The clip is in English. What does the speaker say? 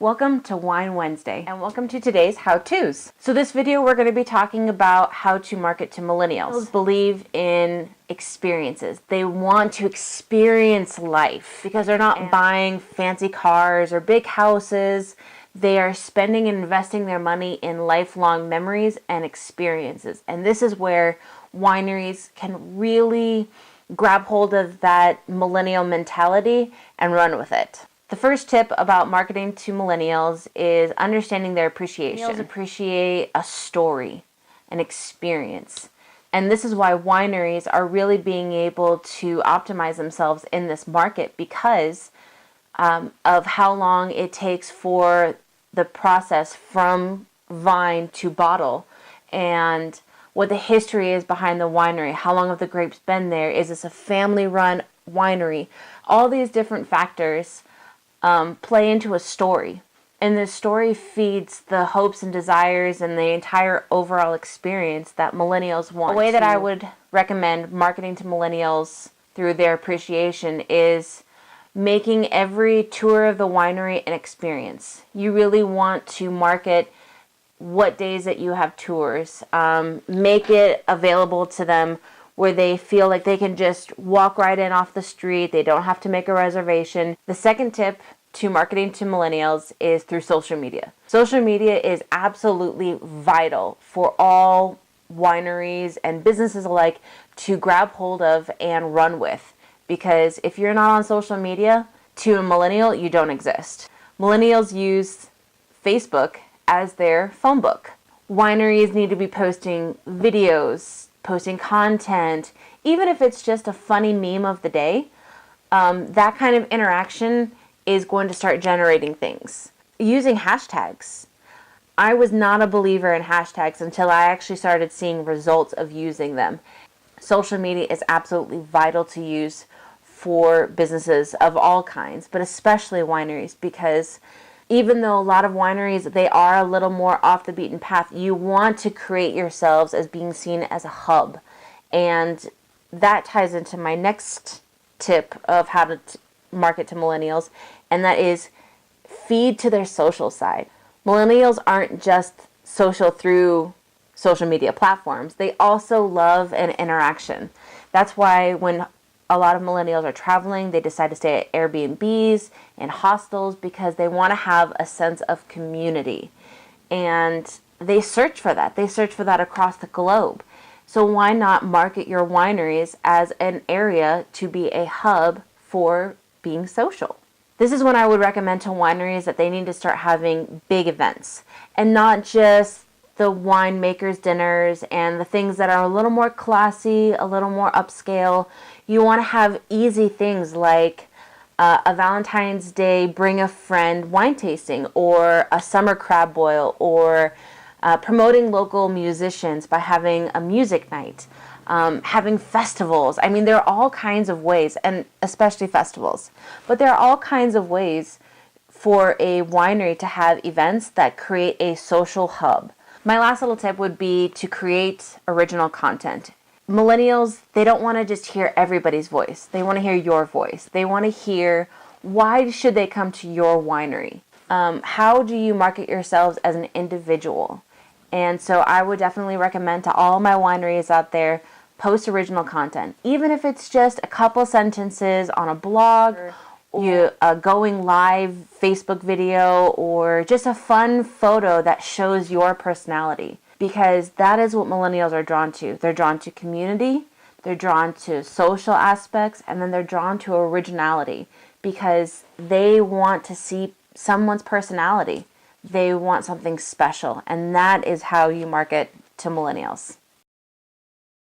Welcome to Wine Wednesday, and welcome to today's how-tos. So this video we're going to be talking about how to market to millennials. Millennials believe in experiences. They want to experience life because they're not buying fancy cars or big houses. They are spending and investing their money in lifelong memories and experiences. And this is where wineries can really grab hold of that millennial mentality and run with it. The first tip about marketing to millennials is understanding their appreciation. Millennials appreciate a story, an experience. And this is why wineries are really being able to optimize themselves in this market because of how long it takes for the process from vine to bottle and what the history is behind the winery. How long have the grapes been there? Is this a family-run winery? All these different factors play into a story, and the story feeds the hopes and desires and the entire overall experience that millennials want. The way that I would recommend marketing to millennials through their appreciation is making every tour of the winery an experience. You really want to market what days that you have tours. Make it available to them where they feel like they can just walk right in off the street. They don't have to make a reservation. The second tip to marketing to millennials is through social media. Social media is absolutely vital for all wineries and businesses alike to grab hold of and run with. Because if you're not on social media, to a millennial, you don't exist. Millennials use Facebook as their phone book. Wineries need to be posting videos, posting content, even if it's just a funny meme of the day. That kind of interaction is going to start generating things. Using hashtags. I was not a believer in hashtags until I actually started seeing results of using them. Social media is absolutely vital to use for businesses of all kinds, but especially wineries, because even though a lot of wineries, they are a little more off the beaten path, you want to create yourselves as being seen as a hub. And that ties into my next tip of how to market to millennials, and that is feed to their social side. Millennials aren't just social through social media platforms. They also love an interaction. That's why when a lot of millennials are traveling, they decide to stay at Airbnbs and hostels because they want to have a sense of community. And they search for that. They search for that across the globe. So why not market your wineries as an area to be a hub for being social? This is when I would recommend to wineries that they need to start having big events and not just the winemakers dinners and the things that are a little more classy, a little more upscale. You want to have easy things like a Valentine's Day bring a friend wine tasting, or a summer crab boil, or promoting local musicians by having a music night, having festivals. I mean, there are all kinds of ways, and especially festivals, but there are all kinds of ways for a winery to have events that create a social hub. My last little tip would be to create original content. Millennials, they don't want to just hear everybody's voice. They want to hear your voice. They want to hear, why should they come to your winery? How do you market yourselves as an individual? And so I would definitely recommend to all my wineries out there, post original content. Even if it's just a couple sentences on a blog, you going live Facebook video, or just a fun photo that shows your personality. Because that is what millennials are drawn to. They're drawn to community, they're drawn to social aspects, and then they're drawn to originality because they want to see someone's personality. They want something special, and that is how you market to millennials.